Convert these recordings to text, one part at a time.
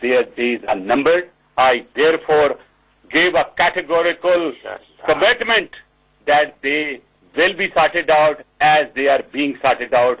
their days are numbered. I therefore gave a categorical commitment that they will be sorted out as they are being sorted out.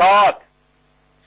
7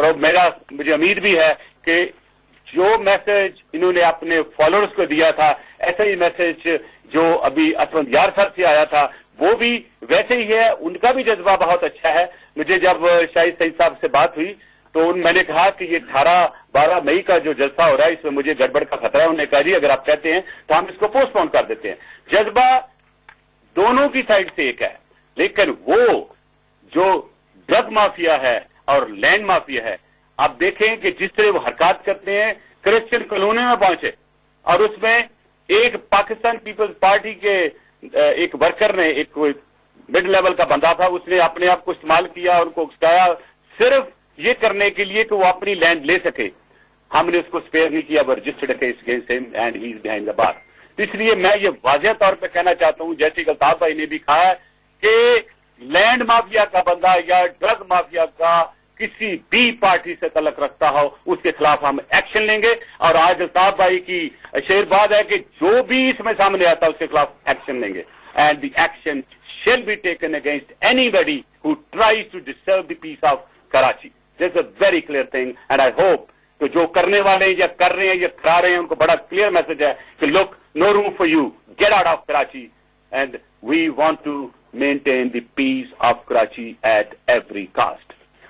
اور مجھے امید بھی ہے کہ جو message انہوں نے اپنے فالوورز کو دیا تھا ایسا ہی میسج جو ابھی اسفند یار صاحب سے آیا تھا وہ بھی ویسے ہی ہے. ان کا بھی جذبہ بہت اچھا ہے. مجھے جب شاہد سعید صاحب سے بات ہوئی تو میں نے کہا کہ یہ 18-12 مئی کا جو جلسہ ہو رہا ہے اس میں مجھے گڑبڑ کا خطرہ ہے. انہوں نے کہا جی اگر آپ کہتے ہیں تو ہم اس کو پوسٹ پون کر دیتے ہیں. جذبہ دونوں کی سائڈ سے ایک ہے, لیکن وہ جو ڈرگ مافیا ہے اور لینڈ مافیا ہے, آپ دیکھیں کہ جس طرح وہ حرکات کرتے ہیں. کرسچن کالونی میں پہنچے اور اس میں ایک پاکستان پیپلز پارٹی کے ایک ورکر نے, ایک مڈ لیول کا بندہ تھا, اس نے اپنے آپ کو استعمال کیا اور ان کو اکسایا صرف یہ کرنے کے لیے کہ وہ اپنی لینڈ لے سکے. ہم نے اس کو سپیئر نہیں کیا, رجسٹرڈ کیس اگینسٹ ہم and he is behind the bar. اس لیے میں یہ واضح طور پہ کہنا چاہتا ہوں, جیسے کہ الطاف بھائی نے بھی کہا ہے کہ لینڈ مافیا کا بندہ یا ڈرگ مافیا کا کسی بھی پارٹی سے تعلق رکھتا ہو اس کے خلاف ہم ایکشن لیں گے. اور آج الطاف بھائی کی شعر بات ہے کہ جو بھی اس میں سامنے آتا ہے اس کے خلاف ایکشن لیں گے. And the action shall be taken against anybody who tries to disturb the peace of Karachi. This is a very clear thing and I hope کہ جو کرنے والے یا کر رہے ہیں یا کرا رہے ہیں ان کو بڑا کلیئر میسج ہے کہ look, no room for you, get out of Karachi and we want to maintain the peace of Karachi at every cost.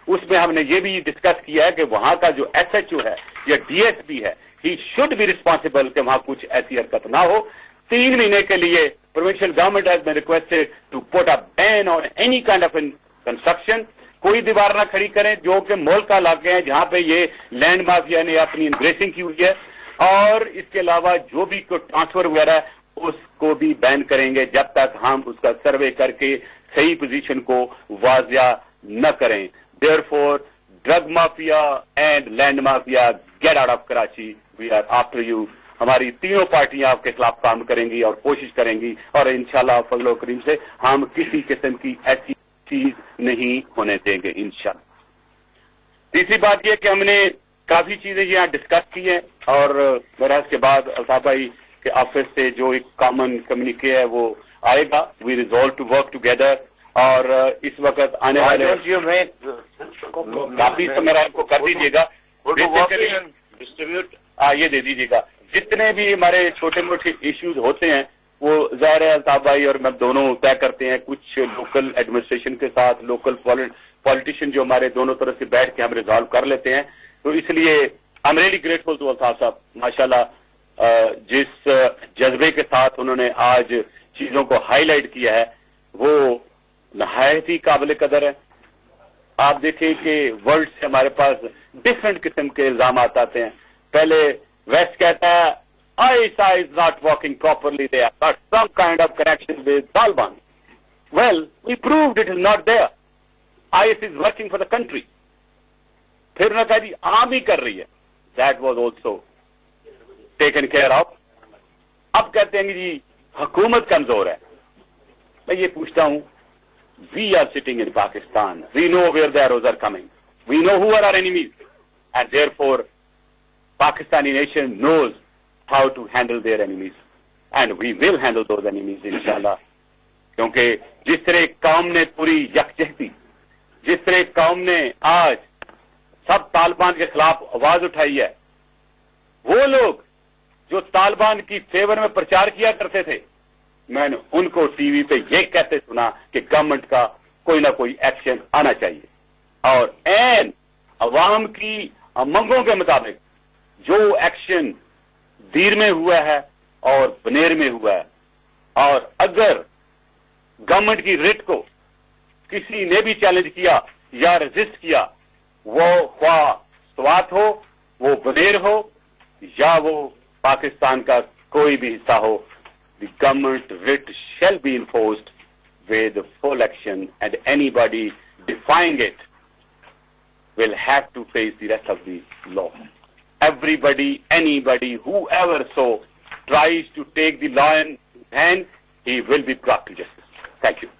اس میں ہم نے یہ بھی ڈسکس کیا ہے کہ وہاں کا جو ایس ایچ او ہے یا ڈی ایس پی ہے, ہی شوڈ بی ریسپانسبل کہ وہاں کچھ ایسی حرکت نہ ہو. 3 مہینے کے لیے provincial government has been requested to put a ban on any kind of construction. کوئی دیوار نہ کھڑی کریں جو کہ ملک کا علاقے ہیں جہاں پہ یہ لینڈ مافیا نے اپنی انگریسنگ کی ہوئی ہے, اور اس کے علاوہ جو بھی کوئی ٹرانسفر وغیرہ ہے اس کو بھی بین کریں گے جب تک ہم اس کا سروے کر کے صحیح پوزیشن کو واضح نہ کریں. Therefore, drug mafia and land mafia, get out of Karachi. We are after you. ہماری تینوں پارٹیاں آپ کے خلاف کام کریں گی اور کوشش کریں گی, اور انشاءاللہ فضل و کریم سے ہم کسی قسم کی ایسی چیز نہیں ہونے دیں گے انشاءاللہ. تیسری بات یہ کہ ہم نے کافی چیزیں یہاں ڈسکس کی ہیں, اور میرا اس کے بعد الطاف بھائی کے آفس سے جو ایک کامن کمیونیکے ہے وہ آئے گا. We resolve to work together, اور اس وقت آنے والے کافی میرا ان کو کر دیجیے گا, یہ دے دیجیے گا. جتنے بھی ہمارے چھوٹے موٹے ایشوز ہوتے ہیں وہ ظاہر ہے الطاف بھائی اور میں دونوں طے کرتے ہیں, کچھ لوکل ایڈمنسٹریشن کے ساتھ, لوکل پالیٹیشین جو ہمارے دونوں طرف سے بیٹھ کے ہم ریزالو کر لیتے ہیں. تو اس لیے I am really grateful to Altaf صاحب, ماشاءاللہ جس جذبے کے ساتھ انہوں نے آج چیزوں کو ہائی لائٹ کیا ہے وہ نہایت ہی قابل قدر ہے. آپ دیکھیں کہ ورلڈ سے ہمارے پاس ڈفرینٹ قسم کے الزامات آتے ہیں. پہلے ویسٹ کہتا ہے ISI is not working properly there, but some kind of connection with Taliban. Well, we proved it is not there. IS is working for the country. پھر انہوں نے کہا جی عام ہی کر رہی ہے. That was also taken care of. اب کہتے ہیں کہ جی حکومت کمزور ہے. میں یہ پوچھتا ہوں, we are sitting in Pakistan. We know where the arrows are coming. We know who are our enemies. And therefore, Pakistani nation knows how to handle their enemies. And we will handle those enemies, inshallah. کیونکہ جس طرح قوم نے پوری یکجہتی, جس طرح قوم نے آج سب طالبان کے خلاف آواز اٹھائی ہے, وہ لوگ جو طالبان کی فیور میں پرچار کیا کرتے تھے, میں نے ان کو ٹی وی پہ یہ کہتے سنا کہ گورنمنٹ کا کوئی نہ کوئی ایکشن آنا چاہیے. اور این عوام کی منگوں کے مطابق جو ایکشن دیر میں ہوا ہے اور بنیر میں ہوا ہے, اور اگر گورنمنٹ کی ریٹ کو کسی نے بھی چیلنج کیا یا ریزسٹ کیا, وہ خواہ سوات ہو, وہ بنیر ہو, یا وہ پاکستان کا کوئی بھی حصہ ہو, the government writ shall be enforced with full action, and anybody defying it will have to face the rest of the law. Everybody, anybody, whoever so tries to take the law in hand, he will be brought to justice. Thank you.